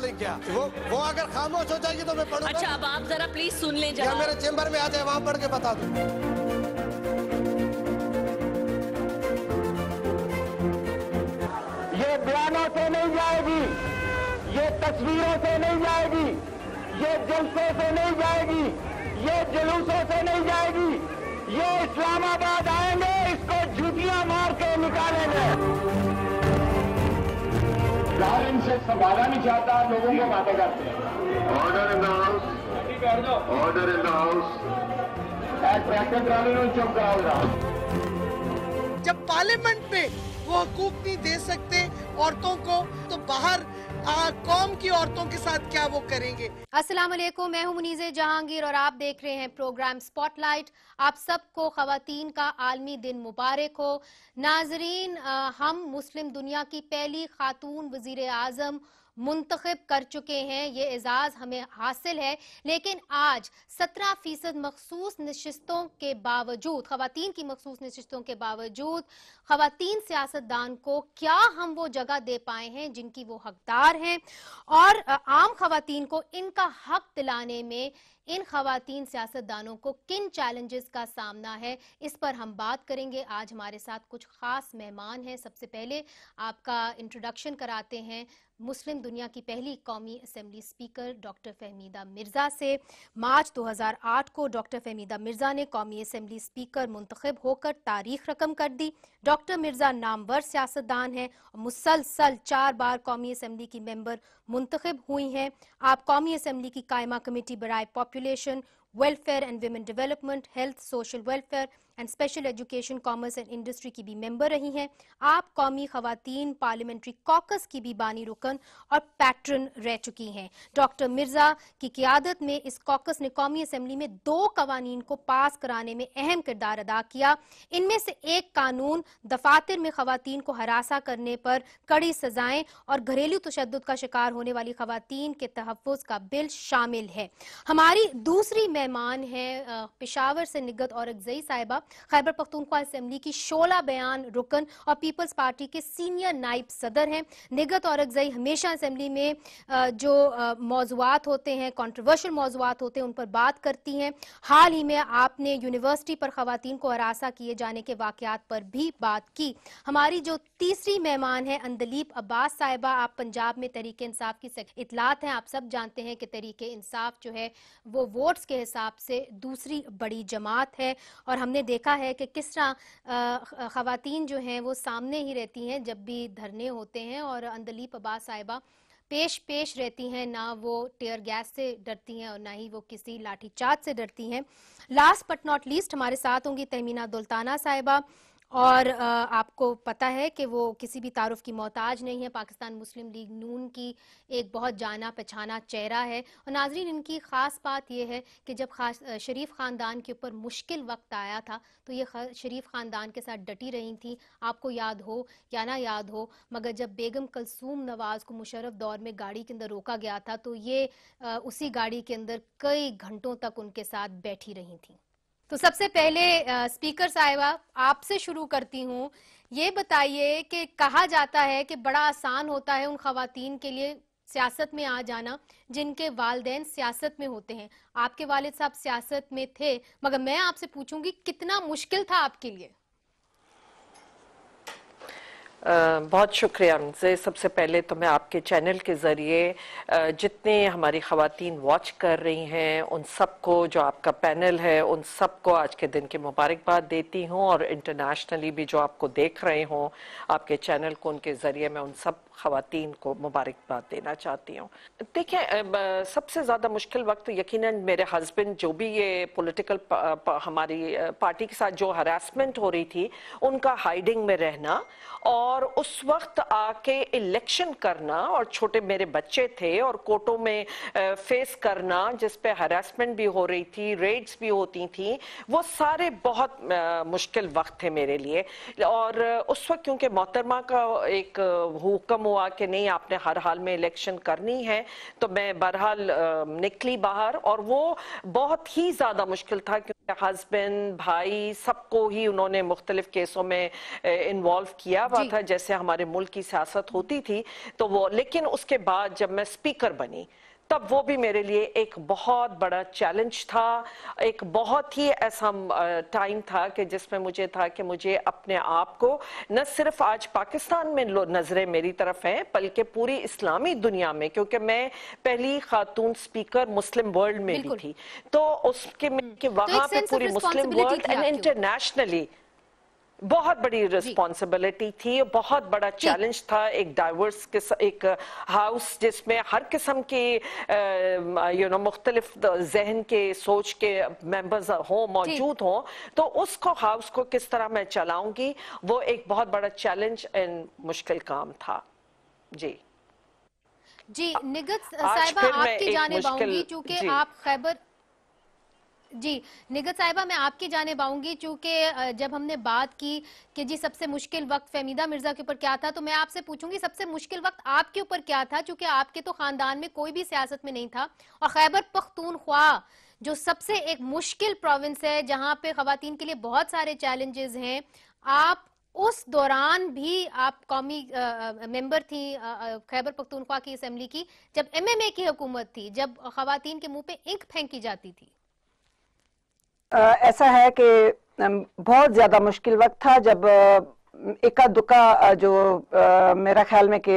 सवाल नहीं किया। वो अगर खामोश हो जाएगी तो मैं पढ़ूंगा। अच्छा, अब आप जरा प्लीज सुन लें या मेरे चेंबर में आ जाए, वहां पढ़ के बता दूं। ये बयानों से नहीं जाएगी, ये तस्वीरों से नहीं जाएगी, ये जलसों से नहीं जाएगी, ये जुलूसों से नहीं जाएगी। ये इस्लामाबाद आएंगे, इसको जूतियां मार के निकालेंगे। जालिम से संभाला नहीं चाहता, लोगों को बातें करते हैं। Order in the house, order in the house. Tractor trolley में चुप कराओ। जब पार्लियामेंट में वो हकूक नहीं दे सकते औरतों को, तो बाहर कौम की औरतों के साथ क्या वो करेंगे। अस्सलाम वालेकुम, मैं हूं मुनीज़े जहांगीर और आप देख रहे हैं प्रोग्राम स्पॉटलाइट। आप सबको ख़वातीन का आलमी दिन मुबारक हो। नाजरीन, हम मुस्लिम दुनिया की पहली खातून वज़ीर आज़म मुंतखब कर चुके हैं, ये एजाज़ हमें हासिल है। लेकिन आज 17% मखसूस नशिस्तों के बावजूद, ख़वातीन की मखसूस नशिस्तों के बावजूद, ख़वातीन सियासतदान को क्या हम वो जगह दे पाए हैं जिनकी वो हकदार हैं, और आम ख़वातीन को इनका हक दिलाने में इन ख़वातीन सियासतदानों को किन चैलेंजेस का सामना है, इस पर हम बात करेंगे। आज हमारे साथ कुछ ख़ास मेहमान हैं। सबसे पहले आपका इंट्रोडक्शन कराते हैं मुस्लिम दुनिया की पहली कौमी assembly speaker doctor Fahmida Mirza से। मार्च 2008 को डॉक्टर फहमीदा मिर्ज़ा ने कौमी असम्बली स्पीकर मुंतखब होकर तारीख रकम कर दी। डॉक्टर मिर्ज़ा नामवर सियासतदान हैं और मुसलसल 4 बार कौमी असम्बली की मेंबर मुंतखब हुई हैं। आप कौमी असम्बली की कायमा कमेटी बराए population, welfare and women development, health, social welfare and special education, commerce and industry की भी मेंबर रही हैं। आप कौमी ख़वातीन पार्लियामेंट्री कॉकस की भी बानी रुकन और पैट्रन रह चुकी हैं। डॉक्टर मिर्ज़ा की क़ियादत में इस कॉकस ने कौमी असम्बली में 2 कवानीन को पास कराने में अहम किरदार अदा किया। इनमें से एक कानून दफातर में ख़वातीन को हरासा करने पर कड़ी सजाएं और घरेलू तशद्दुद का शिकार होने वाली ख़वातीन के तहफ़्फ़ुज़ का बिल शामिल है। हमारी दूसरी मेहमान है पेशावर से निगत औरकज़ई साहिबा, खैबर पख्तूनख्वा असेंबली की 16 बयान रुकन और पीपल्स पार्टी के सीनियर नाइब सदर हैं। निगत औरकज़ई हमेशा असेंबली में जो मौज़ूआत होते हैं, कंट्रोवर्शियल मौज़ूआत होते हैं, उन पर बात करती हैं। हाल ही में आपने यूनिवर्सिटी पर ख़वातीन को हरासा किए जाने के वाक़यात पर भी बात की। हमारी जो तीसरी मेहमान है अंदलीप अब्बास साहिबा, आप पंजाब में तहरीक इंसाफ की इतलात हैं। आप सब जानते हैं कि तहरीक इंसाफ जो है वो वोट्स के हिसाब से दूसरी बड़ी जमात है, और हमने देखा है कि किस तरह ख़वातीन जो हैं वो सामने ही रहती हैं जब भी धरने होते हैं, और अंदलीप अब्बास साहिबा पेश रहती हैं, ना वो टीयर गैस से डरती हैं और ना ही वो किसी लाठीचार्ज से डरती हैं। लास्ट बट नॉट लीस्ट हमारे साथ होंगी तहमीना दुल्ताना साहिबा, और आपको पता है कि वो किसी भी तारुफ की मोहताज नहीं है। पाकिस्तान मुस्लिम लीग नून की एक बहुत जाना पहचाना चेहरा है। और नाजरीन, इनकी ख़ास बात यह है कि जब शरीफ ख़ानदान के ऊपर मुश्किल वक्त आया था तो ये शरीफ ख़ानदान के साथ डटी रही थी। आपको याद हो या ना याद हो, मगर जब बेगम कलसूम नवाज़ को मुशर्रफ दौर में गाड़ी के अंदर रोका गया था तो ये उसी गाड़ी के अंदर कई घंटों तक उनके साथ बैठी रही थी। तो सबसे पहले स्पीकर साहिबा आपसे शुरू करती हूँ। ये बताइए कि कहा जाता है कि बड़ा आसान होता है उन ख़वातीन के लिए सियासत में आ जाना जिनके वालिदैन सियासत में होते हैं। आपके वालिद साहब सियासत में थे, मगर मैं आपसे पूछूंगी कितना मुश्किल था आपके लिए? बहुत शुक्रिया मुझे। सबसे पहले तो मैं आपके चैनल के ज़रिए जितने हमारी ख़वातीन वॉच कर रही हैं उन सबको, जो आपका पैनल है उन सबको आज के दिन की मुबारकबाद देती हूँ, और इंटरनेशनली भी जो आपको देख रहे हों आपके चैनल को, उनके ज़रिए मैं उन सब ख़वातीन को मुबारकबाद देना चाहती हूँ। देखिए, सबसे ज़्यादा मुश्किल वक्त यकीनन मेरे हस्बैंड, जो भी ये पॉलिटिकल हमारी पार्टी के साथ जो हरासमेंट हो रही थी, उनका हाइडिंग में रहना और उस वक्त आके इलेक्शन करना, और छोटे मेरे बच्चे थे और कोर्टों में फेस करना जिस पे हरासमेंट भी हो रही थी, रेड्स भी होती थी, वो सारे बहुत मुश्किल वक्त थे मेरे लिए। और उस वक्त क्योंकि मोहतरमा का एक हुक्म हुआ कि नहीं आपने हर हाल में इलेक्शन करनी है, तो मैं बहरहाल निकली बाहर, और वो बहुत ही ज़्यादा मुश्किल था क्योंकि हस्बैंड भाई सबको ही उन्होंने मुख्तलिफ केसों में इन्वॉल्व किया हुआ था, जैसे हमारे मुल्क की सियासत होती थी। तो वो, लेकिन उसके बाद जब मैं स्पीकर बनी तब वो भी मेरे लिए एक बहुत बड़ा चैलेंज था, एक बहुत ही ऐसा टाइम था कि जिसमें मुझे था कि मुझे अपने आप को, न सिर्फ आज पाकिस्तान में नजरें मेरी तरफ हैं बल्कि पूरी इस्लामी दुनिया में, क्योंकि मैं पहली खातून स्पीकर मुस्लिम वर्ल्ड में भी थी, तो उसके कि वहां पे पूरी मुस्लिम वर्ल्ड एंड इंटरनेशनली बहुत बड़ी रिस्पॉन्सिबिलिटी थी, बहुत बड़ा चैलेंज था। एक डाइवर्स एक हाउस जिसमें हर किस्म के मुख्तलिफ जहन के सोच के मेंबर्स हों, मौजूद हों, तो उसको हाउस को किस तरह मैं चलाऊंगी, वो एक बहुत बड़ा चैलेंज एंड मुश्किल काम था। जी निगत साहिबा आपकी जानिब आऊंगी, चूंकि आप खैबर निगत साहिबा मैं आपकी जानिब आऊंगी, चूंकि जब हमने बात की कि जी सबसे मुश्किल वक्त फहमीदा मिर्जा के ऊपर क्या था, तो मैं आपसे पूछूंगी सबसे मुश्किल वक्त आपके ऊपर क्या था, चूंकि आपके तो खानदान में कोई भी सियासत में नहीं था, और खैबर पख्तूनख्वा जो सबसे एक मुश्किल प्रोविंस है जहां पे खवातीन के लिए बहुत सारे चैलेंजेस हैं, आप उस दौरान भी आप कौमी मेंबर थी खैबर पख्तूनख्वा की असेंबली की, जब MMA की हुकूमत थी, जब खवातीन के मुंह पे इंक फेंकी जाती थी। ऐसा है कि बहुत ज़्यादा मुश्किल वक्त था जब इक्का दुक्का जो मेरा ख्याल में कि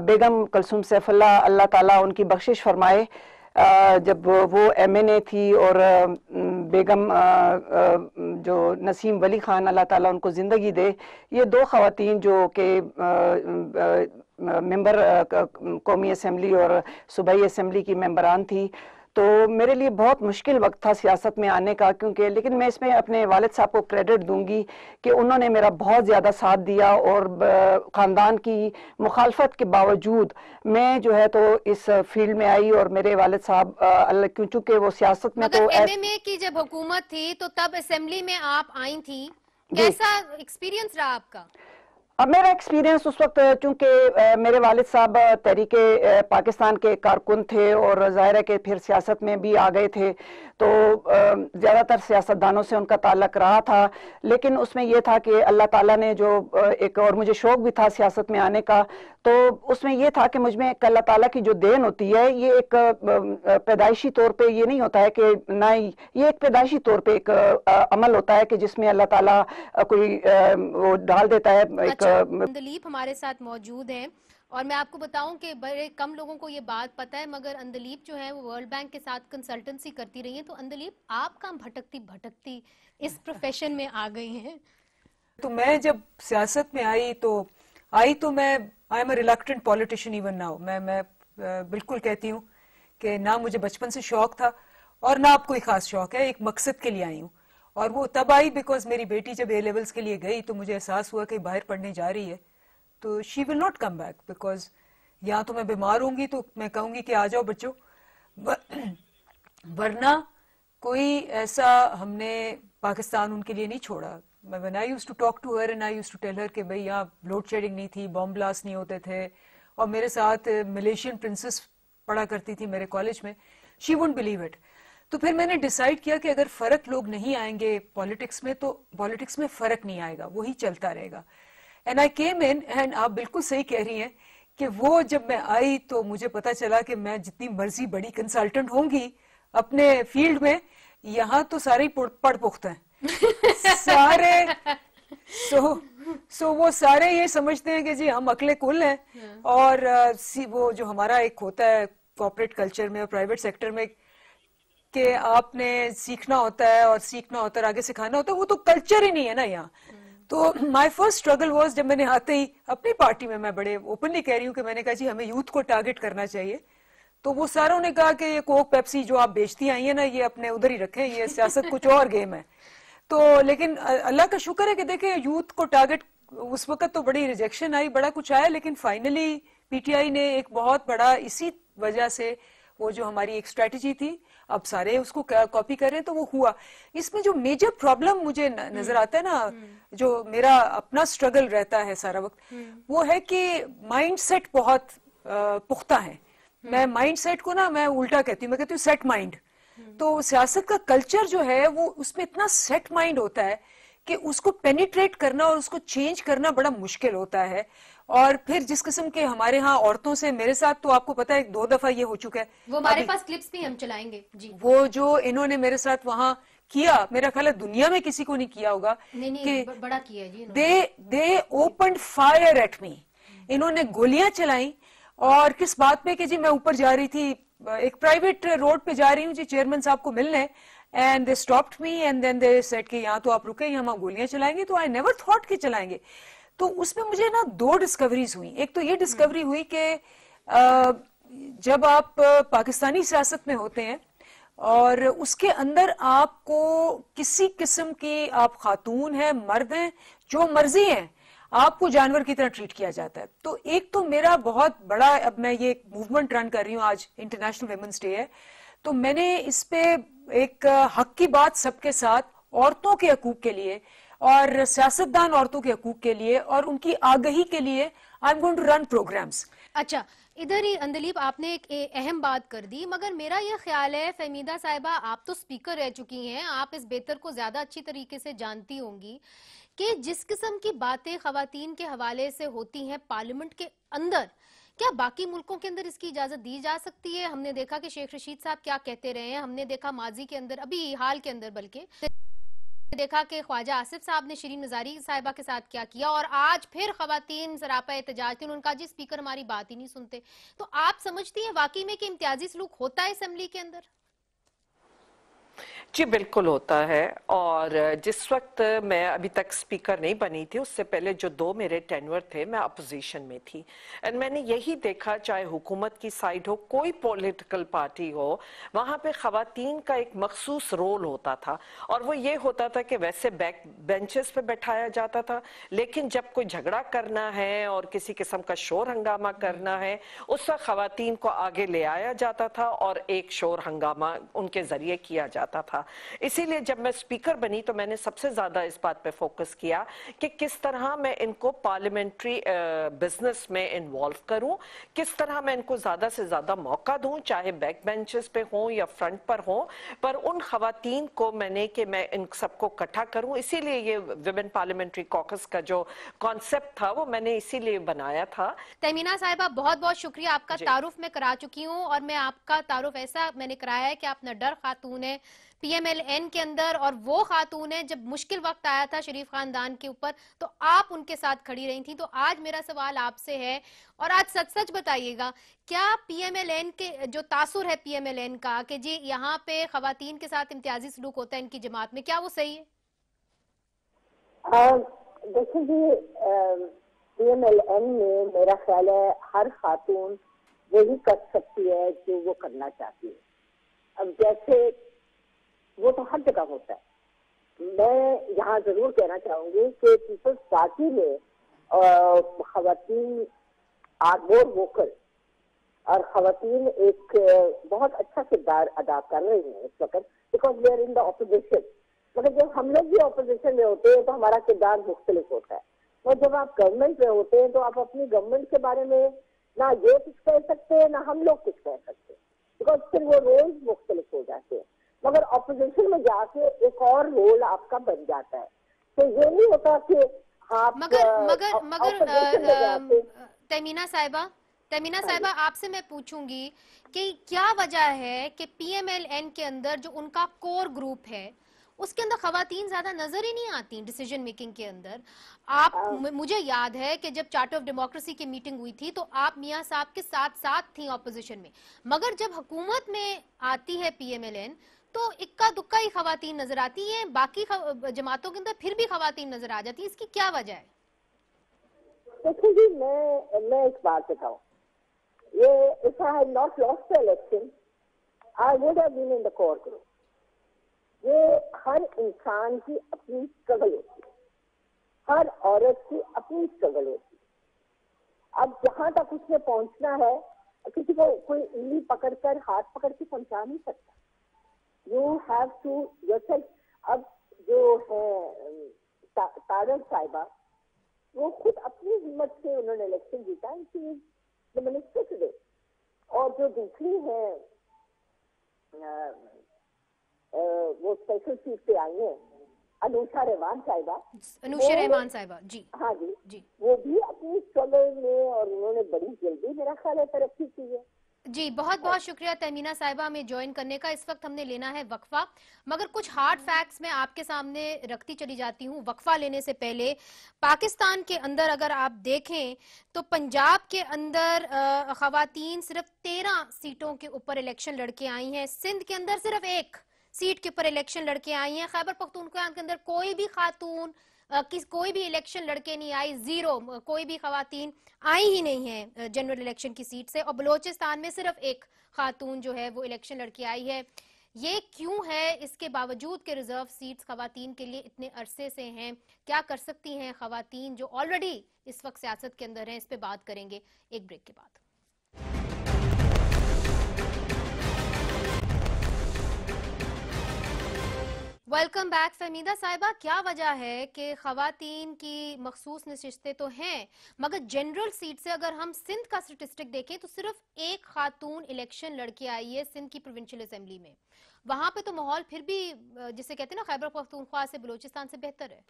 बेगम कुलसूम सैफुल्लाह अल्लाह ताला उनकी बख्शिश फरमाए, जब वो MNA थी, और बेगम जो नसीम वली खान अल्लाह ताला उनको ज़िंदगी दे, ये दो ख़वातीन जो कि मेंबर कौमी असेंबली और सूबाई असेंबली की मेंबरान थी, तो मेरे लिए बहुत मुश्किल वक्त था सियासत में आने का, क्योंकि लेकिन मैं इसमें अपने वालिद साहब को क्रेडिट दूंगी कि उन्होंने मेरा बहुत ज़्यादा साथ दिया, और ख़ानदान की मुखालफत के बावजूद मैं जो है तो इस फील्ड में आई, और मेरे वालिद साहब चूँकि वो सियासत में तो MMA की जब हुकूमत थी तो तब असेंबली में आप आई थी, कैसा एक्सपीरियंस रहा आपका? अब मेरा एक्सपीरियंस उस वक्त, चूंकि मेरे वालिद साहब तहरीके पाकिस्तान के कारकुन थे और ज़ाहिर है कि फिर सियासत में भी आ गए थे, तो ज़्यादातर सियासतदानों से उनका ताल्लुक़ रहा था, लेकिन उसमें यह था कि अल्लाह ताला ने जो एक, और मुझे शौक़ भी था सियासत में आने का, तो उसमें यह था कि मुझ में अल्लाह ताला की जो देन होती है, ये एक पैदाइशी तौर पे ये नहीं होता है कि ना, ये एक पैदाइशी तौर पे एक अमल होता है कि जिसमें अल्लाह ताला कोई वो डाल देता है। अंदलीप हमारे साथ मौजूद हैं, और मैं आपको बताऊं कि बड़े कम लोगों को ये बात पता है, मगर अंदलीप जो है वो वर्ल्ड बैंक के साथ कंसल्टेंसी करती रही है। तो अंदलीप, आप कहाँ भटकती भटकती इस प्रोफेशन में आ गई हैं? तो मैं जब सियासत में आई तो मैं I am a reluctant politician even now. मैं बिल्कुल कहती हूँ कि ना मुझे बचपन से शौक था और ना अब कोई खास शौक है, एक मकसद के लिए आई हूँ। और वो तब आई बिकॉज मेरी बेटी जब A लेवल्स के लिए गई तो मुझे एहसास हुआ कि बाहर पढ़ने जा रही है तो she will not come back, because या तो मैं बीमार होंगी तो मैं कहूंगी कि आ जाओ बच्चों, वरना कोई ऐसा हमने पाकिस्तान उनके लिए नहीं छोड़ा। When I used to talk to her and I used to tell her कि भाई यहाँ लोड शेडिंग नहीं थी, बॉम्ब ब्लास्ट नहीं होते थे, और मेरे साथ मलेशियन प्रिंसेस पढ़ा करती थी मेरे कॉलेज में, शी वुडंट बिलीव इट। तो फिर मैंने डिसाइड किया कि अगर फर्क लोग नहीं आएंगे पॉलिटिक्स में तो पॉलिटिक्स में फर्क नहीं आएगा, वही चलता रहेगा। And I came in, and आप बिल्कुल सही कह रही हैं कि वो जब मैं आई तो मुझे पता चला कि मैं जितनी मर्जी बड़ी कंसल्टेंट होंगी अपने फील्ड में, यहाँ तो सारे ही पढ़ पुख्त हैं सारे। सो वो सारे ये समझते हैं कि जी हम अकले कुल हैं, और वो जो हमारा एक होता है कॉर्पोरेट कल्चर में और प्राइवेट सेक्टर में कि आपने सीखना होता है और आगे सिखाना होता है, वो तो कल्चर ही नहीं है ना यहाँ। तो माय फर्स्ट स्ट्रगल वाज, जब मैंने आते ही अपनी पार्टी में, मैं बड़े ओपनली कह रही हूँ कि मैंने कहा जी हमें यूथ को टारगेट करना चाहिए, तो वो सारों ने कहा कि ये कोक पेप्सी जो आप बेचती आई है ना, ये अपने उधर ही रखें, ये सियासत कुछ और गेम है। तो लेकिन अल्लाह का शुक्र है कि देखें यूथ को टारगेट, उस वक्त तो बड़ी रिजेक्शन आई, बड़ा कुछ आया, लेकिन फाइनली पीटीआई ने एक बहुत बड़ा, इसी वजह से वो जो हमारी एक स्ट्रेटेजी थी, अब सारे उसको कॉपी कर रहे हैं, तो वो हुआ। इसमें जो मेजर प्रॉब्लम मुझे नजर आता है ना, जो मेरा अपना स्ट्रगल रहता है सारा वक्त, वो है कि माइंडसेट बहुत पुख्ता है। मैं माइंडसेट को ना मैं उल्टा कहती हूँ, मैं कहती हूँ सेट माइंड। تو سیاست کا کلچر جو ہے وہ اس میں اتنا سیٹ مائنڈ ہوتا ہے کہ اس کو پینیٹریٹ کرنا اور اس کو چینج کرنا بڑا مشکل ہوتا ہے. اور پھر جس قسم کے ہمارے ہاں عورتوں سے, میرے ساتھ تو آپ کو پتا ہے 2 دفعہ یہ ہو چکا ہے, وہ ہمارے پاس کلپس بھی ہم چلائیں گے جی, وہ جو انہوں نے میرے ساتھ وہاں کیا, میرا خیال ہے دنیا میں کسی کو نہیں کیا ہوگا, نہیں بڑا کیا جی, دے اوپنڈ فائر ایٹ می, انہوں نے گولیاں چلائیں. اور کس بات پہ کہ جی میں اوپر جا رہی تھی, ایک پرائیویٹ روڈ پہ جا رہی ہوں جی چیئرمین صاحب کو ملنے, and they stopped me and then they said کہ یہاں تو آپ رکے, یہاں ہم گولیاں چلائیں گے. تو آئی نیور تھاٹ کہ چلائیں گے. تو اس میں مجھے نا 2 ڈسکوریز ہوئی. ایک تو یہ ڈسکوری ہوئی کہ جب آپ پاکستانی سیاست میں ہوتے ہیں اور اس کے اندر آپ کو کسی قسم کی, آپ خاتون ہیں مرد ہیں جو مرضی ہیں, آپ کو جانور کی طرح ٹریٹ کیا جاتا ہے. تو ایک تو میرا بہت بڑا, اب میں یہ موومنٹ رن کر رہی ہوں, آج انٹرنیشنل ویمنس ڈے ہے, تو میں نے اس پہ ایک حق کی بات سب کے ساتھ, عورتوں کے حقوق کے لیے اور سیاستدان عورتوں کے حقوق کے لیے اور ان کی آگہی کے لیے I am going to run programmes. اچھا ادھر ہی اندلیب آپ نے ایک اہم بات کر دی, مگر میرا یہ خیال ہے فہمیدہ صاحبہ آپ تو سپیکر رہ چکی ہیں, آپ اس بہتر کو زیادہ اچھی طریقے سے جانتی ہوں گی کہ جس قسم کی باتیں خواتین کے حوالے سے ہوتی ہیں پارلیمنٹ کے اندر, کیا باقی ملکوں کے اندر اس کی اجازت دی جا سکتی ہے؟ ہم نے دیکھا کہ شیخ رشید صاحب کیا کہتے رہے ہیں, ہم نے دیکھا ماضی کے اندر, ابھی حال کے اندر بلکہ دیکھا کہ خواجہ آصف صاحب نے شرین نظاری صاحبہ کے ساتھ کیا کیا, اور آج پھر خواتین سراپا احتجاج تھی, انہوں نے کہا جی سپیکر ہماری بات ہی نہیں سنتے. تو آپ سمجھتی ہیں واقعی میں کہ امتیازی سلوک ہوتا ہے اسمبلی کے اندر؟ جی بالکل ہوتا ہے. اور جس وقت میں ابھی تک سپیکر نہیں بنی تھی, اس سے پہلے جو 2 میرے ٹینور تھے, میں اپوزیشن میں تھی, اور میں نے یہی دیکھا چاہے حکومت کی سائیڈ ہو, کوئی پولیٹیکل پارٹی ہو, وہاں پہ خواتین کا ایک مخصوص رول ہوتا تھا, اور وہ یہ ہوتا تھا کہ ویسے بیک بینچز پہ بٹھایا جاتا تھا, لیکن جب کوئی جھگڑا کرنا ہے اور کسی قسم کا شور ہنگامہ کرنا ہے, اس وقت خواتین کو آگے لے آیا جاتا تھا اور ایک شور ہنگامہ ان کے ذریعے کیا جاتا تھا. اسی لیے جب میں سپیکر بنی تو میں نے سب سے زیادہ اس بات پہ فوکس کیا کہ کس طرح میں ان کو پارلیمنٹری بزنس میں انوالو کروں, کس طرح میں ان کو زیادہ سے زیادہ موقع دوں, چاہے بیک بینچز پہ ہوں یا فرنٹ پر ہوں, پر ان خواتین کو میں نے کہ میں ان سب کو اکٹھا کروں. اسی لیے یہ ویمن پارلیمنٹری کاکس کا جو کانسیپٹ تھا وہ میں نے اسی لیے بنایا تھا. تہمینہ صاحبہ بہت بہت شکریہ, آپ کا تعارف میں کرا چکی ہوں, اور میں آپ کا تعارف ایسا میں نے کرایا ہے کہ آپ نڈر خاتون ہیں پی ایم ایل این کے اندر, اور وہ خاتون ہیں جب مشکل وقت آیا تھا شریف خاندان کے اوپر تو آپ ان کے ساتھ کھڑی رہی تھیں. تو آج میرا سوال آپ سے ہے, اور آج سچ سچ بتائیے گا, کیا پی ایم ایل این کے جو تاثر ہے پی ایم ایل این کا کہ جی یہاں پہ خواتین کے ساتھ امتیازی سلوک ہوتا ہے ان کی جماعت میں, کیا وہ صحیح ہے؟ دیکھیں جی, پی ایم ایل این میں میرا خیال ہے ہر خاتون وہی کر سکتی ہے جو وہ کرنا چاہتی ہے. اب جیسے وہ تو ہر جگہ ہوتا ہے, میں یہاں ضرور کہنا چاہوں گی کہ پیپلز پارٹی میں خواتین آر مور ووکل, اور خواتین ایک بہت اچھا کردار ادا کر رہی ہیں اس وقت, because we are in the opposition. مگر جب ہم لوگ بھی اپوزیشن میں ہوتے ہیں تو ہمارا کردار مختلف ہوتا ہے, اور جب آپ گورنمنٹ میں ہوتے ہیں تو آپ اپنی گورنمنٹ کے بارے میں نہ یہ کچھ کہہ سکتے ہیں نہ ہم لوگ کچھ کہہ سکتے ہیں, بیکاز پھر وہ رولز مختلف ہو جاتے ہیں. مگر اپوزیشن میں جا کے ایک اور رول آپ کا بن جاتا ہے, تو یہ نہیں ہوتا کہ آپ مگر تہمینہ صاحبہ آپ سے میں پوچھوں گی کہ کیا وجہ ہے کہ پی ایم ایل این کے اندر جو ان کا کور گروپ ہے اس کے اندر خواتین زیادہ نظر ہی نہیں آتی ڈیسیجن میکنگ کے اندر. آپ مجھے یاد ہے کہ جب چارٹر آف ڈیموکریسی کی میٹنگ ہوئی تھی تو آپ میاں صاحب کے ساتھ ساتھ تھیں اپوزیشن میں, مگر جب حکومت میں آتی ہے پی ایم ایل این تو اکا دکا ہی خواتین نظر آتی ہیں, باقی جماعتوں کے اندر پھر بھی خواتین نظر آ جاتی ہیں, اس کی کیا وجہ ہے؟ دیکھیں جی, میں ایک بات بتاؤں, یہ if I had not lost the election, I would have been in the core group. یہ ہر انسان کی اپنی اسٹرگل ہوتی ہے, ہر عورت کی اپنی اسٹرگل ہوتی ہے. اب جہاں تک اس میں پہنچنا ہے, کسی کو کوئی انگلی پکڑ کر ہاتھ پکڑ کے پہنچا نہیں سکتا. You have to yourself. اب جو ہے تارک صاحبہ, وہ خود اپنی ہمت سے انہوں نے الیکشن جیتا, منسٹر ٹوڈے. اور جو دوسری ہیں स्पेशल सीट पे आई हैं, अनुषा रहमान साहिबा, अनुषा रहमान साहिबा जी। हाँ जी जी वो भी अपनी स्ट्रगल में और उन्होंने बड़ी जल्दी मेरा ख्याल है तरक्की की है। जी, बहुत बहुत शुक्रिया तहमीना साहिबा में ज्वाइन करने का। इस वक्त हमने लेना है वक्फा, मगर कुछ हार्ड फैक्ट्स मैं आपके सामने रखती चली जाती हूँ। वक्फा लेने से पहले पाकिस्तान के अंदर अगर आप देखें तो पंजाब के अंदर खवातीन सिर्फ 13 सीटों के ऊपर इलेक्शन लड़के आई हैं, सिंध के अंदर सिर्फ 1 सीट के ऊपर इलेक्शन लड़के आई हैं, खैबर पख्तूनख्वा के अंदर कोई भी खातून कोई भी इलेक्शन लड़के नहीं आई, 0 कोई भी खवातीन आई ही नहीं है जनरल इलेक्शन की सीट से, और बलोचिस्तान में सिर्फ 1 खातून जो है वो इलेक्शन लड़की आई है। ये क्यों है? इसके बावजूद के रिजर्व सीट्स खवातीन के लिए इतने अरसे से हैं, क्या कर सकती हैं खवातीन जो ऑलरेडी इस वक्त सियासत के अंदर हैं, इस पे बात करेंगे एक ब्रेक के बाद। Welcome back. फहमीदा साहिबा, क्या वजह है कि खवातीन की मखसूस नशिस्तें तो हैं, मगर जनरल सीट से अगर हम सिंध का स्टेटिस्टिक देखें तो सिर्फ 1 खातून इलेक्शन लड़के आई है सिंध की प्रोविंशियल असेंबली में। वहां पे तो माहौल फिर भी जिसे कहते हैं ना खैबर पख्तूनख्वा से बलोचिस्तान से बेहतर है।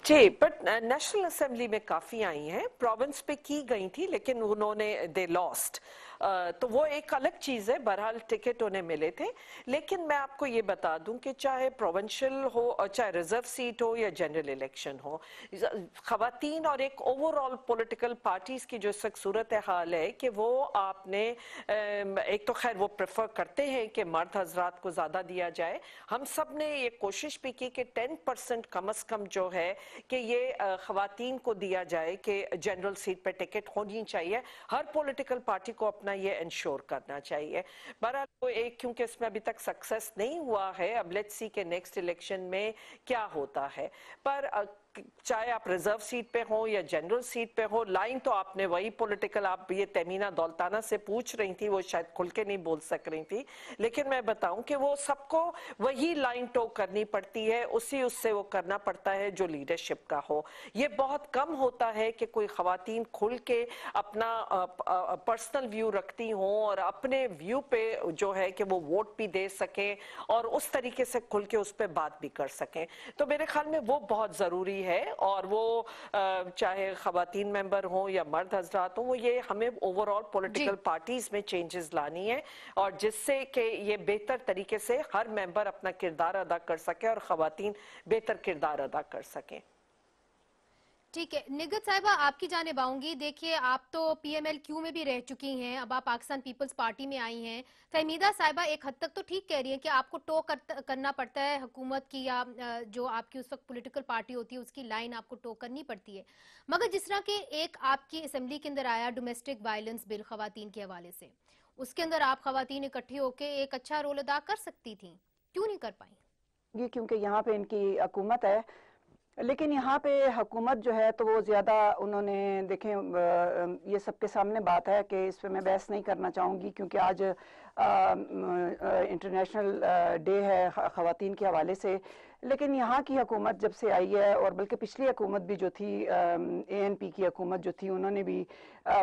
जी, बट नेशनल असेंबली में काफी आई हैं, प्रोविंस पे की गई थी लेकिन उन्होंने दे लॉस्ट, तो वो एक अलग चीज है। बहरहाल टिकट उन्हें मिले थे, लेकिन मैं आपको ये बता दूं कि चाहे प्रोविंशियल हो, चाहे रिजर्व सीट हो या जनरल इलेक्शन हो, खवातीन और एक ओवरऑल पॉलिटिकल पार्टीज की जो सूरत हाल है कि वो आपने एक तो खैर वो प्रेफर करते हैं कि मर्द हजरात को ज्यादा दिया जाए। हम सब ने ये कोशिश भी की कि 10% कम अज कम जो है कि ये खवातीन को दिया जाए कि जनरल सीट पे टिकट होनी चाहिए। हर पॉलिटिकल पार्टी को अपना ये इंश्योर करना चाहिए। बहरहाल वो एक, क्योंकि इसमें अभी तक सक्सेस नहीं हुआ है, अब लेट्स सी के नेक्स्ट इलेक्शन में क्या होता है। पर चाहे आप रिजर्व सीट पे हो या जनरल सीट पे हो, लाइन तो आपने वही पॉलिटिकल, आप ये तमीना दौलताना से पूछ रही थी, वो शायद खुल के नहीं बोल सक रही थी, लेकिन मैं बताऊं कि वो सबको वही लाइन टो करनी पड़ती है, उससे वो करना पड़ता है जो लीडरशिप का हो। ये बहुत कम होता है कि कोई खवातीन खुल के अपना पर्सनल व्यू रखती हों और अपने व्यू पे जो है कि वो वोट भी दे सकें और उस तरीके से खुल के उस पर बात भी कर सकें। तो मेरे ख्याल में वो बहुत जरूरी है, और वो चाहे खवातीन मेंबर हो या मर्द हजरात हो, वो ये हमें ओवरऑल पॉलिटिकल पार्टीज में चेंजेस लानी है, और जिससे कि ये बेहतर तरीके से हर मेंबर अपना किरदार अदा कर सके और खवातीन बेहतर किरदार अदा कर सकें। ठीक है, निगत साहिबा आपकी जानिब आऊंगी। देखिए, आप तो PMLQ में भी रह चुकी हैं, अब आप पाकिस्तान पीपल्स पार्टी में आई हैं। फहमीदा साहिबा एक हद तक तो ठीक कह रही हैं कि आपको टो करना पड़ता है हुकूमत की, या जो आपकी उस वक्त पॉलिटिकल पार्टी होती है उसकी लाइन आपको टो करनी पड़ती है, मगर जिस तरह के एक आपकी असेंबली के अंदर आया डोमेस्टिक वायलेंस बिल खवातीन के हवाले से, उसके अंदर आप खवातीन इकट्ठी होकर एक अच्छा रोल अदा कर सकती थी, क्यों नहीं कर पाई? ये क्योंकि यहाँ पे इनकी हुकूमत है, लेकिन यहाँ पे हुकूमत जो है तो वो ज़्यादा उन्होंने, देखें ये सबके सामने बात है कि इस पे मैं बहस नहीं करना चाहूँगी, क्योंकि आज इंटरनेशनल डे है ख़वातीन के हवाले से। लेकिन यहाँ की हुकूमत जब से आई है, और बल्कि पिछली हुकूमत भी जो थी, ANP की हुकूमत जो थी, उन्होंने भी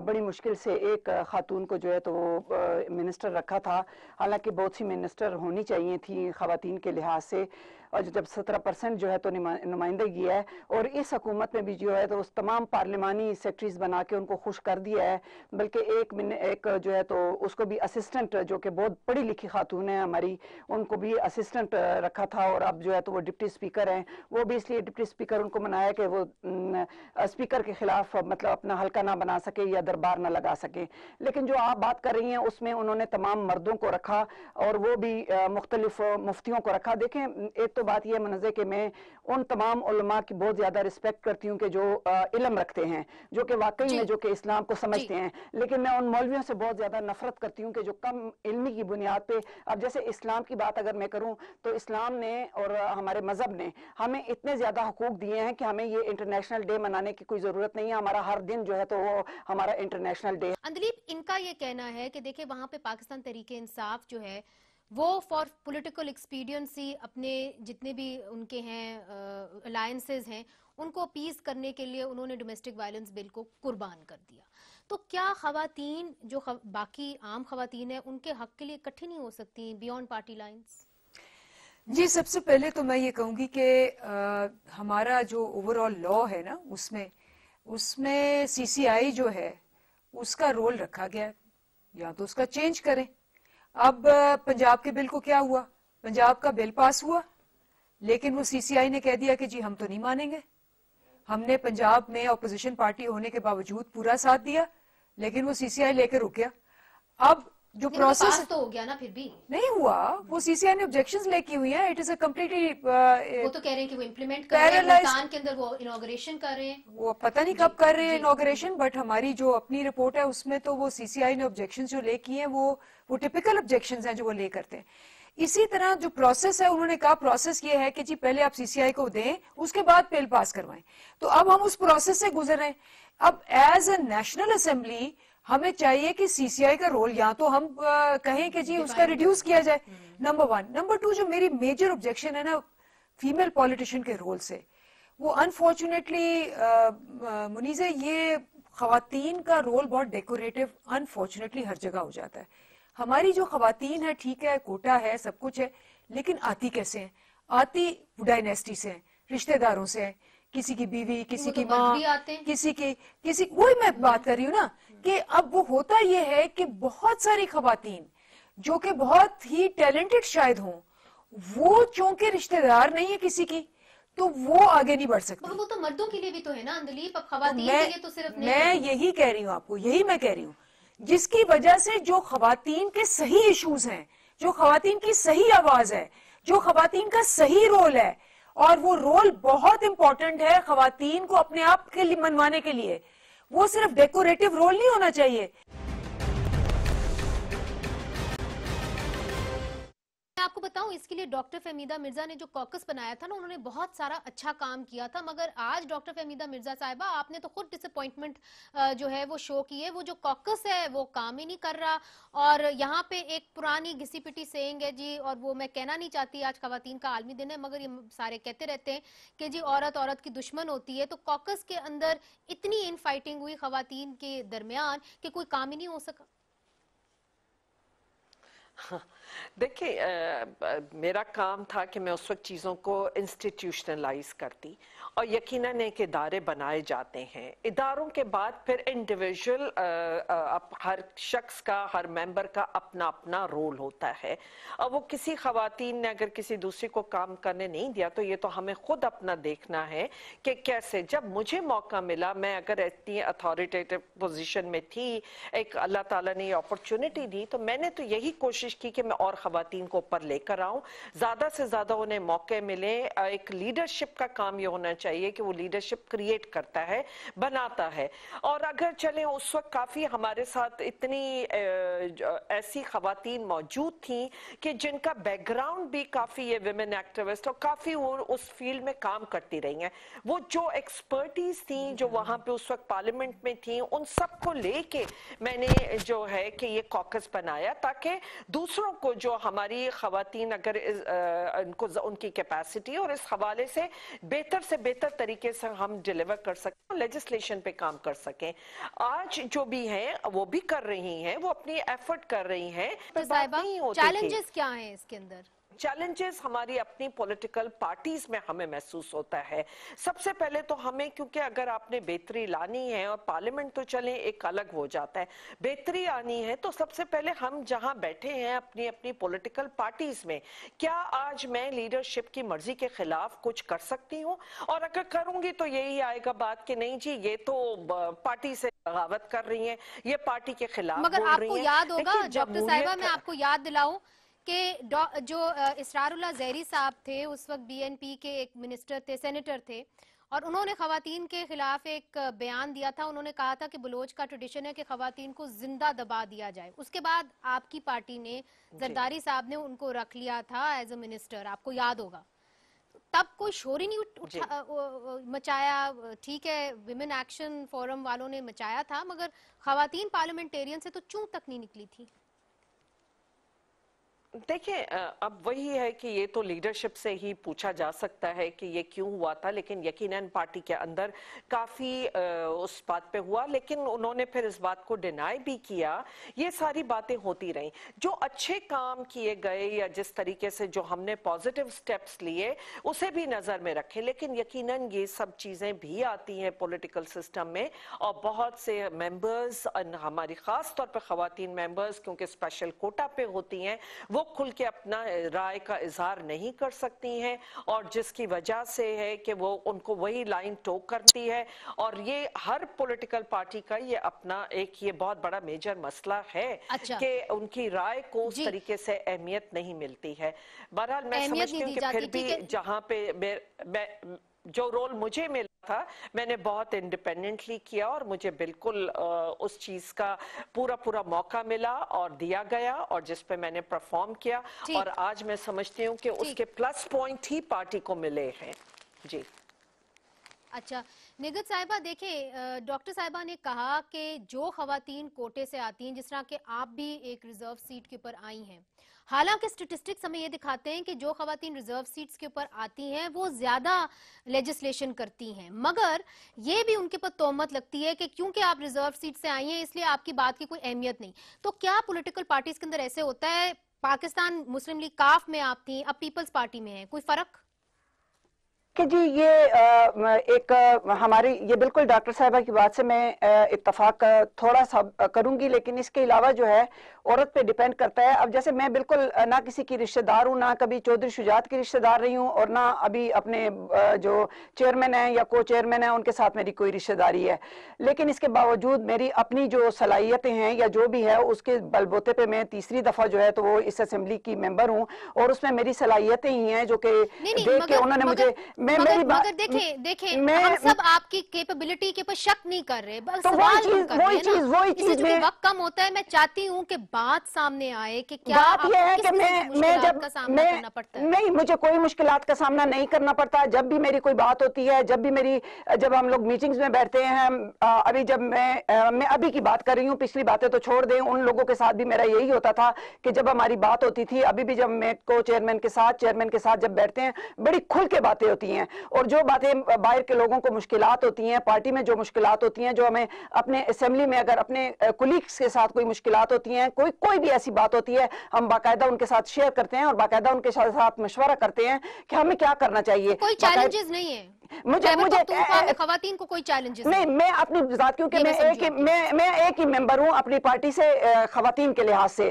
बड़ी मुश्किल से एक खातून को जो है तो वो मिनिस्टर रखा था। हालांकि बहुत सी मिनिस्टर होनी चाहिए थी ख़वातीन के लिहाज से, और जब 17% जो है तो नुमाइंदगी है, और इस हुकूमत में भी जो है तो उस तमाम पार्लिमानी सेक्रेटरीज बना के उनको खुश कर दिया है। बल्कि एक जो है तो उसको भी असिस्टेंट, जो कि बहुत पढ़ी लिखी खातून है हमारी, उनको भी असिस्टेंट रखा था, और अब जो है तो वो डिप्टी स्पीकर हैं। वो भी इसलिए डिप्टी स्पीकर उनको बनाया कि वो स्पीकर के खिलाफ मतलब अपना हल्का ना बना सके या दरबार ना लगा सके। लेकिन जो आप बात कर रही हैं उसमें उन्होंने तमाम मर्दों को रखा, और वो भी मुख्तलिफ मुफ्तियों को रखा। देखें, एक तो बात यह मनज़े कि मैं उन तमाम उलमा की बहुत ज़्यादा रिस्पेक्ट करती हूँ कि जो इल्म रखते हैं, जो कि वाकई में जो कि इस्लाम को समझते हैं, लेकिन मैं उन मौलवियों से बहुत ज़्यादा नफरत करती हूँ कि जो कम इल्मी की बुनियाद पे, अब जैसे इस्लाम की बात अगर मैं करूँ तो इस्लाम ने और हमारे मजहब ने हमें इतने ज़्यादा हुकूक दिए हैं कि हमें ये इंटरनेशनल डे मनाने की कोई ज़रूरत नहीं है। हमारा हर दिन जो है तो वो हमारा इंटरनेशनल डे है। अंदलीप, इनका ये कहना है कि देखिए वहाँ पे पाकिस्तान तहरीके इंसाफ जो है वो फॉर पॉलिटिकल एक्सपीडियंसी अपने जितने भी उनके हैं अलायंसेस हैं उनको अपीज करने के लिए उन्होंने डोमेस्टिक वायलेंस बिल को कुर्बान कर दिया। تو کیا خواتین جو باقی عام خواتین ہیں ان کے حق کے لیے اکٹھی نہیں ہو سکتی بیونڈ پارٹی لائنز؟ جی سب سے پہلے تو میں یہ کہوں گی کہ ہمارا جو اوور آل لا ہے نا اس میں سی سی آئی جو ہے اس کا رول رکھا گیا ہے، یا تو اس کا چینج کریں. اب پنجاب کے بل کو کیا ہوا، پنجاب کا بل پاس ہوا لیکن وہ سی سی آئی نے کہہ دیا کہ جی ہم تو نہیں مانیں گے. ہم نے پنجاب میں اپوزیشن پارٹی ہونے کے باوجود پورا ساتھ دیا لیکن وہ سی سی آئی لے کے رک گیا. اب جو پروسیس تو ہو گیا نا، پھر بھی نہیں ہوا، وہ سی سی آئی نے آبجیکشنز لے کی ہوئی ہیں. اٹ از اے کمپلیٹلی وہ تو کہہ رہے ہیں کہ وہ امپلیمنٹ کر رہے ہیں، ملتان کے اندر وہ انوگریشن کر رہے ہیں، وہ پتہ نہیں کب کر رہے ہیں انوگریشن، بٹ ہماری جو اپنی رپورٹ ہے اس میں تو وہ سی سی آئی نے آبجیکشنز جو لے کی ہیں وہ ٹپیکل آبجیکشنز ہیں جو وہ لے کرتے ہیں. اسی طرح جو پروسیس ہے انہوں نے کہا پروسیس یہ ہے کہ جی پہلے آپ سی سی آئی کو دیں اس کے بعد بل پاس کروائیں. تو اب ہم اس پروسیس سے گزر رہے ہیں. اب ایز اے نیشنل اسمبلی ہمیں چاہیے کہ سی سی آئی کا رول یا تو ہم کہیں کہ جی اس کا ریڈیوس کیا جائے، نمبر 1. نمبر 2 جو میری میجر آبجیکشن ہے نا فیمیل پولیٹیشین کے رول سے، وہ انفارچونیٹلی منیزہ یہ خواتین کا رول بہت ڈیکوریٹو انفارچونیٹلی ہر جگہ ہو جاتا ہے. ہماری جو خواتین ہے ٹھیک ہے کوٹا ہے سب کچھ ہے لیکن آتی کیسے ہیں؟ آتی ڈائنیسٹی سے ہیں، رشتہ داروں سے ہیں، کسی کی بیوی، کسی کی ماں، کسی وہی میں بات کر رہی ہوں نا کہ اب وہ ہوتا یہ ہے کہ بہت ساری خواتین جو کہ بہت ہی ٹیلنٹڈ شاید ہوں، وہ چونکہ رشتہ دار نہیں ہے کسی کی تو وہ آگے نہیں بڑھ سکتی. وہ تو مردوں کے لیے بھی تو ہے نا اندلیپ، اب خواتین کے لیے تو صرف نہیں. میں یہی کہہ رہی ہوں آپ کو، یہی میں کہہ رہی ہوں جس کی وجہ سے جو خواتین کے صحیح ایشوز ہیں، جو خواتین کی صحیح آواز ہے، جو خواتین کا صحیح رول ہے، اور وہ رول بہت امپورٹنٹ ہے خواتین کو اپنے آپ کے لیے منوانے کے لیے، وہ صرف ڈیکوریٹو رول نہیں ہونا چاہیے. میں آپ کو بتاؤں اس کے لیے ڈاکٹر فہمیدہ مرزا نے جو کوکس بنایا تھا نا انہوں نے بہت سارا اچھا کام کیا تھا، مگر آج ڈاکٹر فہمیدہ مرزا صاحبہ آپ نے تو خود ڈس اپوائنٹمنٹ جو ہے وہ شو کی ہے. وہ جو کوکس ہے وہ کام ہی نہیں کر رہا، اور یہاں پہ ایک پرانی گھسی پٹی سینگ ہے جی، اور وہ میں کہنا نہیں چاہتی آج خواتین کا عالمی دن ہے مگر یہ سارے کہتے رہتے ہیں کہ جی عورت کی دشمن ہوتی ہے. تو کوکس کے اندر اتنی ان فائٹنگ ہوئی خواتین کے درمیان کہ کوئی کام ہی نہیں ہو سکا. دیکھیں میرا کام تھا کہ میں اس وقت چیزوں کو انسٹیٹیوشنلائز کرتی، اور یقیناً ایک ادارے بنائے جاتے ہیں، اداروں کے بعد پھر انڈیویجول ہر شخص کا، ہر ممبر کا اپنا اپنا رول ہوتا ہے. اور وہ کسی خواتین نے اگر کسی دوسری کو کام کرنے نہیں دیا تو یہ تو ہمیں خود اپنا دیکھنا ہے کہ کیسے. جب مجھے موقع ملا، میں اگر اتنی اتھارٹیٹیو پوزیشن میں تھی، ایک اللہ تعالیٰ نے یہ اپرچونٹی دی، تو میں نے تو یہی کوشش کی کہ میں اور خواتین کو اوپر لے کر آؤں، زیادہ سے زیادہ انہیں موقع ملے. ایک لیڈرشپ کا کام یہ ہونا چاہیے کہ وہ لیڈرشپ کریٹ کرتا ہے، بناتا ہے. اور اگر چلیں اس وقت کافی ہمارے ساتھ اتنی ایسی خواتین موجود تھیں کہ جن کا بیک گراؤنڈ بھی کافی یہ ویمن ایکٹیوسٹ، اور کافی وہ اس فیلڈ میں کام کرتی رہی ہیں. وہ جو ایکسپرٹیز تھیں جو وہاں پہ اس وقت پارلیمنٹ میں تھیں، ان سب کو لے کے میں نے جو ہے کہ یہ کوکس بنایا تاکہ دوسروں کو جو ہماری خواتین اگر ان کی کیپیسٹی اور اس حوالے سے بہتر طریقے سے ہم ڈیلیور کر سکیں، لیجسلیشن پہ کام کر سکیں. آج جو بھی ہیں وہ بھی کر رہی ہیں، وہ اپنی ایفرٹ کر رہی ہیں. چیلنجز کیا ہیں اس کے اندر؟ چیلنجز ہماری اپنی پولیٹیکل پارٹیز میں ہمیں محسوس ہوتا ہے. سب سے پہلے تو ہمیں، کیونکہ اگر آپ نے بہتری لانی ہے، اور پارلیمنٹ تو چلیں ایک الگ ہو جاتا ہے، بہتری آنی ہے تو سب سے پہلے ہم جہاں بیٹھے ہیں اپنی پولیٹیکل پارٹیز میں، کیا آج میں لیڈرشپ کی مرضی کے خلاف کچھ کر سکتی ہوں؟ اور اگر کروں گی تو یہی آئے گا بات کہ نہیں جی یہ تو پارٹی سے بغاوت کر رہی ہیں، یہ پارٹی کے خلاف بول رہی ہیں. مگر آپ کو یاد ہوگا ڈاکٹر صاحبہ، میں آپ کو یاد دلاؤں کہ جو اسرار اللہ زہری صاحب تھے اس وقت بی این پی کے ایک منسٹر تھے، سینیٹر تھے، اور انہوں نے خواتین کے خلاف ایک بیان دیا تھا. انہوں نے کہا تھا کہ بلوچ کا ٹریڈیشن ہے کہ خواتین کو زندہ دبا دیا جائے. اس کے بعد آپ کی پارٹی نے، زرداری صاحب نے ان کو رکھ لیا تھا ایز اے منسٹر، آپ کو یاد ہوگا. تب کوئی شور ہی نہیں مچایا. ٹھیک ہے ویمن ایکشن فورم والوں نے مچایا تھا، مگر خواتین پارلیمنٹیرین سے تو چوں تک نہیں نکلی تھی. देखिए, अब वही है कि ये तो लीडरशिप से ही पूछा जा सकता है कि ये क्यों हुआ था, लेकिन यकीनन पार्टी के अंदर काफी उस बात पे हुआ, लेकिन उन्होंने फिर इस बात को डिनाई भी किया। ये सारी बातें होती रहीं। जो अच्छे काम किए गए या जिस तरीके से जो हमने पॉजिटिव स्टेप्स लिए उसे भी नजर में रखें, लेकिन यकीनन ये सब चीजें भी आती हैं पॉलिटिकल सिस्टम में, और बहुत से मेंबर्स, हमारी खास तौर पर खवातीन मेंबर्स क्योंकि स्पेशल कोटा पे होती हैं, वो खुल के अपना राय का इजहार नहीं कर सकती हैं, और जिसकी वजह से है कि वो उनको वही लाइन टोक करती है। और ये हर पॉलिटिकल पार्टी का ये अपना एक ये बहुत बड़ा मेजर मसला है कि उनकी राय को उस तरीके से अहमियत नहीं मिलती है। बहरहाल मैं समझती हूँ कि फिर भी जहाँ पे जो रोल मुझे मिला था मैंने बहुत इंडिपेंडेंटली किया, और मुझे बिल्कुल उस चीज का पूरा मौका मिला और दिया गया, और जिस पे मैंने परफॉर्म किया, और आज मैं समझती हूँ कि उसके प्लस पॉइंट ही पार्टी को मिले हैं। जी अच्छा निगत साहिबा, देखिए डॉक्टर साहिबा ने कहा कि जो खवातीन कोटे से आती हैं, जिस तरह के आप भी एक रिजर्व सीट के ऊपर आई हैं, हालांकि स्टेटिस्टिक्स हमें ये दिखाते हैं कि जो खवातीन रिजर्व सीट्स के ऊपर आती हैं वो ज्यादा लेजिस्लेशन करती हैं, मगर ये भी उनके ऊपर तोहमत लगती है कि क्योंकि आप रिजर्व सीट से आई हैं इसलिए आपकी बात की कोई अहमियत नहीं। तो क्या पॉलिटिकल पार्टीज के अंदर ऐसे होता है? पाकिस्तान मुस्लिम लीग काफ में आप थी, अब पीपल्स पार्टी में है, कोई फर्क? कि जी ये एक हमारी ये बिल्कुल डॉक्टर साहिबा की बात से मैं इत्तफाक थोड़ा सा करूंगी, लेकिन इसके अलावा जो है औरत पे डिपेंड करता है। अब जैसे मैं बिल्कुल ना किसी की रिश्तेदार हूँ, ना कभी चौधरी शुजात की रिश्तेदार रही हूँ, और ना अभी अपने जो चेयरमैन है या को चेयरमैन है उनके साथ मेरी कोई रिश्तेदारी है, लेकिन इसके बावजूद मेरी अपनी जो सलाहियतें हैं या जो भी है उसके बलबूते पे मैं तीसरी दफा जो है तो वो इस असेंबली की मेंबर हूँ, और उसमें मेरी सलाहियतें ही हैं जो कि देख के उन्होंने मुझे मगर देखें हम सब आपकी कैपेबिलिटी के ऊपर शक नहीं कर रहे, बस सवाल कर रहे हैं ना। इसलिए वक्त कम होता है, मैं चाहती हूँ कि बात सामने आए कि क्या बात यह है कि मैं जब करना पड़ता है। नहीं, मुझे कोई मुश्किलात का सामना नहीं करना पड़ता। जब भी मेरी कोई बात होती है, जब हम लोग मीटिंग्स में बैठते हैं, अभी जब मैं अभी की बात कर रही हूँ, पिछली बातें तो छोड़ दें, उन लोगों के साथ भी मेरा यही होता था कि जब हमारी बात होती थी, अभी भी जब मैं को चेयरमैन के साथ जब बैठते हैं बड़ी खुल के बातें होती हैं, और जो बातें बाहर के लोगों को मुश्किलात होती हैं, पार्टी में जो मुश्किलात होती हैं, जो हमें अपने असेंबली में अगर अपने कुलीग्स के साथ कोई मुश्किलात होती हैं, कोई भी ऐसी बात होती है, हम बाकायदा उनके साथ शेयर करते हैं और बाकायदा उनके साथ मशवरा करते हैं कि हमें क्या करना चाहिए। कोई चैलेंजेस नहीं है मुझे खवातीन को कोई चैलेंजेस नहीं। मैं अपनी जात, क्योंकि मैं एक ही मेंबर हूं अपनी पार्टी से, खवातीन के लिहाज से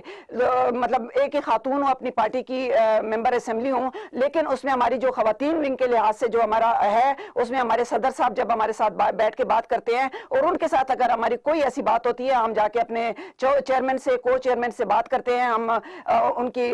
मतलब एक ही खातून हूं, अपनी पार्टी की मेंबर असेंबली हूं, लेकिन उसमें हमारी जो खवातीन विंग के लिहाज से जो हमारा है, उसमें हमारे सदर साहब जब हमारे साथ बैठ के बात करते हैं, और उनके साथ अगर हमारी कोई ऐसी बात होती है, हम जाके अपने चेयरमैन से को चेयरमैन से बात करते हैं, हम उनकी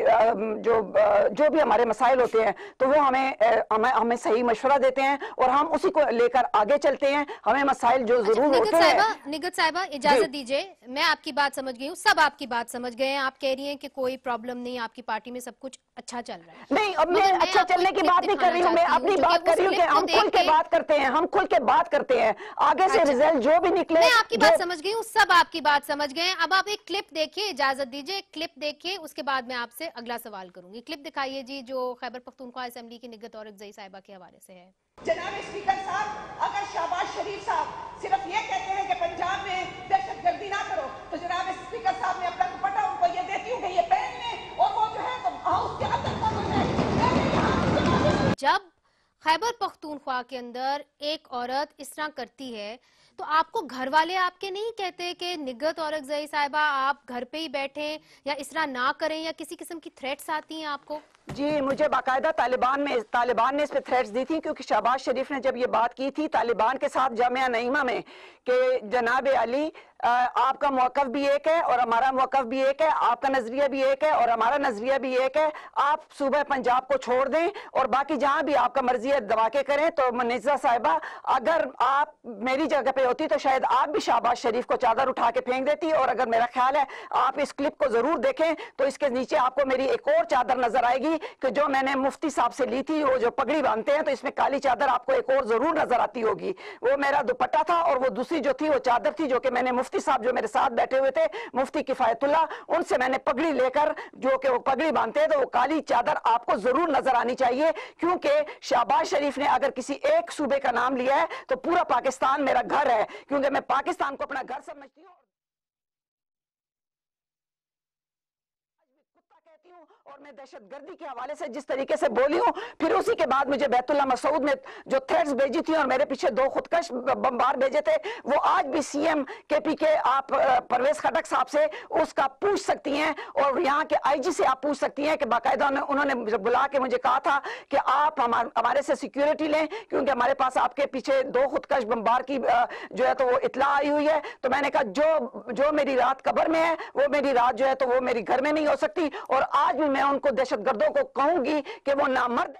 जो भी हमारे मसाइल होते हैं तो वो हमें सही मशवरा देते हैं, और हम उसी को लेकर आगे चलते हैं। हमें मसाइल जो जरूर होते हैं। निगत साहिबा इजाजत दीजिए, मैं आपकी बात समझ गई हूँ, सब आपकी बात समझ गए हैं। आप कह रही हैं कि कोई प्रॉब्लम नहीं, आपकी पार्टी में सब कुछ अच्छा चल रहा है। नहीं, अब मैं अच्छा चलने की बात नहीं कर रही हूँ, मैं अपनी बात कर रही हूँ कि हम खुल के बात करते हैं, हम खुल के बात करते हैं, आगे से रिजल्ट जो भी निकले। मैं आपकी बात समझ गई हूँ, सब आपकी बात समझ गए हैं। अब आप एक क्लिप देखिए, इजाजत दीजिए, एक क्लिप देखिए, उसके बाद मैं आपसे अगला सवाल करूंगी। क्लिप दिखाइए जी, जो खैबर पख्तूनख्वा असेंबली की निगत औरकज़ई साहिबा के हवाले से है। जनाब स्पीकर साहब, अगर शहबाज शरीफ साहब सिर्फ ये कहते हैं कि पंजाब में दहशतगर्दी ना करो, तो जनाब स्पीकर साहब ने अपना दुपट्टा उनको ये देती हूँ कि ये पहन लें, और वो जो है तो हाउस के अंदर का जो है। जब खैबर पख्तूनख्वा के अंदर एक औरत इस तरह करती है तो आपको घर वाले आपके नहीं कहते कि निगत औरकज़ई साहिबा आप घर पे ही बैठे या इस तरह ना करें, या किसी किस्म की थ्रेट्स आती हैं आपको? जी, मुझे बाकायदा तालिबान ने इस पे थ्रेट्स दी थी, क्योंकि शहबाज शरीफ ने जब ये बात की थी तालिबान के साथ जामिया नईमा में कि जनाब अली आपका मौक़िफ़ भी एक है और हमारा मौक़िफ़ भी एक है, आपका नजरिया भी एक है और हमारा नजरिया भी एक है, आप सूबा पंजाब को छोड़ दें और बाकी जहां भी आपका मर्जी है दबा के करें। तो मुनीज़ा साहिबा, अगर आप मेरी जगह पे होती तो शायद आप भी शहबाज शरीफ को चादर उठा के फेंक देती। और अगर मेरा ख्याल है आप इस क्लिप को जरूर देखें तो इसके नीचे आपको मेरी एक और चादर नजर आएगी कि जो मैंने मुफ्ती साहब से ली थी, वो जो पगड़ी बांधते हैं तो इसमें काली चादर आपको एक और जरूर नजर आती होगी। वो मेरा दुपट्टा था और वो दूसरी जो थी वो चादर थी जो कि मैंने मुफ्ती साहब जो मेरे साथ बैठे हुए थे, मुफ्ती किफायतुल्लाह, उनसे मैंने पगड़ी लेकर जो कि वो पगड़ी बांधते हैं तो वो काली चादर आपको जरूर नजर आनी चाहिए। क्योंकि शहबाज शरीफ ने अगर किसी एक सूबे का नाम लिया है तो पूरा पाकिस्तान मेरा घर है, क्योंकि मैं पाकिस्तान को अपना घर समझती हूँ और मैं दहशतगर्दी के हवाले से जिस तरीके से बोली हूँ, फिर उसी के बाद मुझे बैतुल्ला मसूद ने जो थ्रेड्स भेजी थी और मेरे पीछे 2 खुदकश बमबार भेजे थे, वो आज भी सीएम केपी के आप परवेज खटक साहब से उसका पूछ सकती हैं और यहाँ के आईजी से आप पूछ सकती हैं कि बाकायदा उन्होंने बुला के मुझे कहा था कि आप हमारे से सिक्योरिटी लें, क्योंकि हमारे पास आपके पीछे 2 खुदकश बमबार की जो है तो वो इतला आई हुई है। तो मैंने कहा जो मेरी रात कब्र में है वो मेरी रात जो है तो वो मेरी घर में नहीं हो सकती। और आज भी मैं उनको दहशतगर्दों को कहूंगी कि वो नामर्द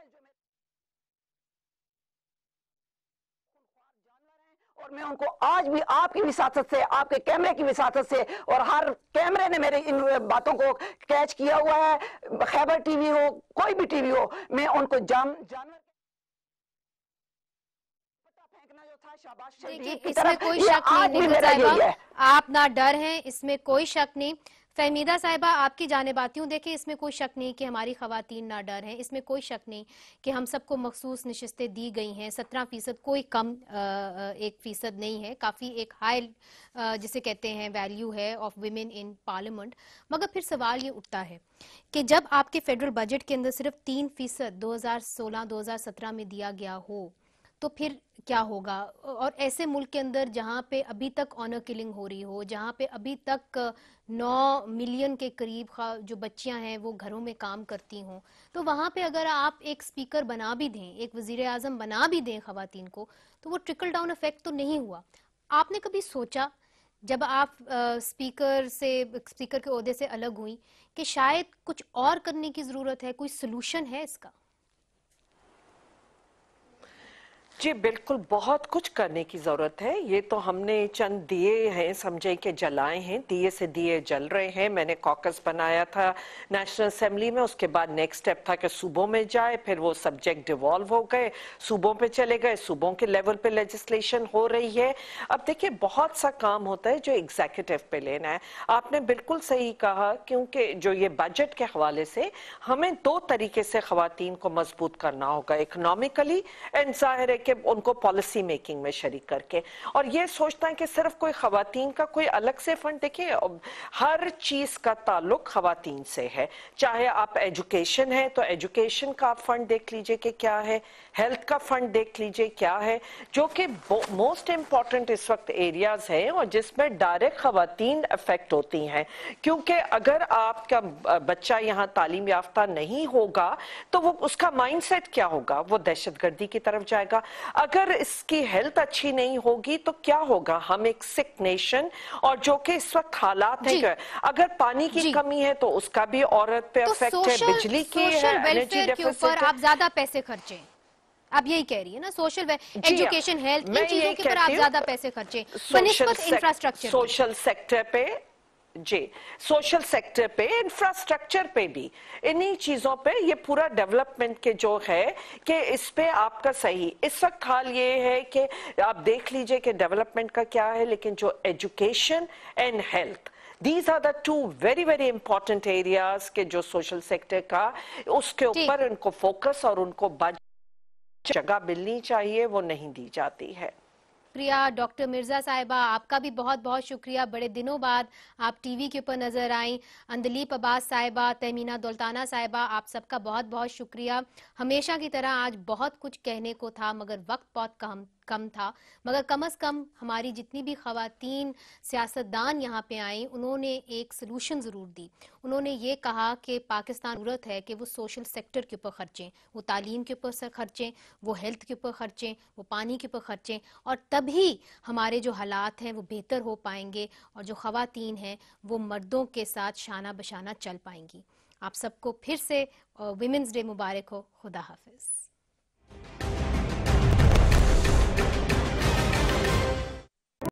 और मैं उनको आज भी आपकी विसासत से, आपके कैमरे की विसासत से, और हर कैमरे ने मेरे इन बातों को कैच किया हुआ है, खैबर टीवी हो कोई भी टीवी हो, मैं उनको जानवर देखिए इसमें कोई शक नहीं निगल साहिबा, आप ना डर हैं, इसमें कोई शक नहीं। फहमीदा साहिबा आपकी जानिब आती हूँ। देखिए इसमें कोई शक नहीं कि हमारी खवातीन ना डर हैं, इसमें कोई शक नहीं कि हम सबको मखसूस नशिस्तें दी गई हैं, 17% कोई कम 1% नहीं है, काफ़ी एक हाई जिसे कहते हैं वैल्यू है ऑफ विमेन इन पार्लियामेंट। मगर फिर सवाल ये उठता है कि जब आपके फेडरल बजट के अंदर सिर्फ 3% 2016-2017 में दिया गया हो तो फिर क्या होगा? और ऐसे मुल्क के अंदर जहाँ पे अभी तक ऑनर किलिंग हो रही हो, जहाँ पे अभी तक 9 मिलियन के करीब जो बच्चियां हैं वो घरों में काम करती हों, तो वहाँ पे अगर आप एक स्पीकर बना भी दें, एक वजीर आज़म बना भी दें खवातीन को, तो वो ट्रिकल डाउन इफेक्ट तो नहीं हुआ। आपने कभी सोचा जब आप स्पीकर के ओहदे से अलग हुई कि शायद कुछ और करने की ज़रूरत है, कोई सोल्यूशन है इसका? जी बिल्कुल, बहुत कुछ करने की ज़रूरत है। ये तो हमने चंद दिए हैं समझे कि जलाए हैं, दिए से दिए जल रहे हैं। मैंने कॉकस बनाया था नेशनल असेंबली में, उसके बाद नेक्स्ट स्टेप था कि सूबों में जाए, फिर वो सब्जेक्ट डिवॉल्व हो गए, सूबों पे चले गए, सूबों के लेवल पे लेजिस्लेशन हो रही है। अब देखिए बहुत सा काम होता है जो एग्जीक्यूटिव पे लेना है। आपने बिल्कुल सही कहा, क्योंकि जो ये बजट के हवाले से हमें 2 तरीके से खवातीन को मजबूत करना होगा, इकोनॉमिकली एंड जाहिर है कि उनको पॉलिसी मेकिंग में शरीक करके। और ये सोचता है कि सिर्फ कोई खवातीन का कोई अलग से फंड, देखिए हर चीज का ताल्लुक खवातीन से है। चाहे आप एजुकेशन है तो एजुकेशन का आप फंड देख लीजिए कि क्या है, हेल्थ का फंड देख लीजिए क्या है, जो कि मोस्ट इंपॉर्टेंट इस वक्त एरियाज हैं और जिसमें डायरेक्ट खवातीन अफेक्ट होती हैं। क्योंकि अगर आपका बच्चा यहाँ तालीम याफ्ता नहीं होगा तो वो उसका माइंडसेट क्या होगा, वो दहशतगर्दी की तरफ जाएगा। अगर इसकी हेल्थ अच्छी नहीं होगी तो क्या होगा, हम एक सिक नेशन, और जो कि इस वक्त हालात है, अगर पानी की कमी है तो उसका भी औरत पे अफेक्ट है, बिजली की है, एनर्जी डेफिसिट है। आप ज्यादा पैसे खर्चे, आप यही कह रही है ना, सोशल एजुकेशन हेल्थ इन चीजों के ऊपर आप ज्यादा पैसे खर्चे बनिस्बत इंफ्रास्ट्रक्चर, सोशल सेक्टर पे, जी सोशल सेक्टर पे, इंफ्रास्ट्रक्चर पे भी, इन्हीं चीजों पे, ये पूरा डेवलपमेंट के जो है कि इस पे आपका सही इस वक्त हाल ये है कि आप देख लीजिए कि डेवलपमेंट का क्या है, लेकिन जो education and health, These are the 2 very very important areas के जो सोशल सेक्टर का, उसके ऊपर उनको फोकस और उनको जगह मिलनी चाहिए, वो नहीं दी जाती है। प्रिया डॉक्टर मिर्जा साहिबा, आपका भी बहुत बहुत शुक्रिया, बड़े दिनों बाद आप टीवी के ऊपर नजर आई। अंदलीप अब्बास साहिबा, तहमीना दौलताना साहिबा, आप सबका बहुत बहुत शुक्रिया। हमेशा की तरह आज बहुत कुछ कहने को था मगर वक्त बहुत कम था, मगर कम अज कम हमारी जितनी भी खवातीन सियासतदान यहाँ पे आई उन्होंने एक सलूशन ज़रूर दी। उन्होंने ये कहा कि पाकिस्तान ज़रूरत है कि वो सोशल सेक्टर के ऊपर खर्चें, वो तालीम के ऊपर खर्चें, वो हेल्थ के ऊपर खर्चें, वो पानी के ऊपर खर्चें, और तभी हमारे जो हालात हैं वो बेहतर हो पाएंगे और जो खवातीन हैं वो मर्दों के साथ शाना बशाना चल पाएंगी। आप सबको फिर से विमेंस डे मुबारक हो। खुदा हाफिज।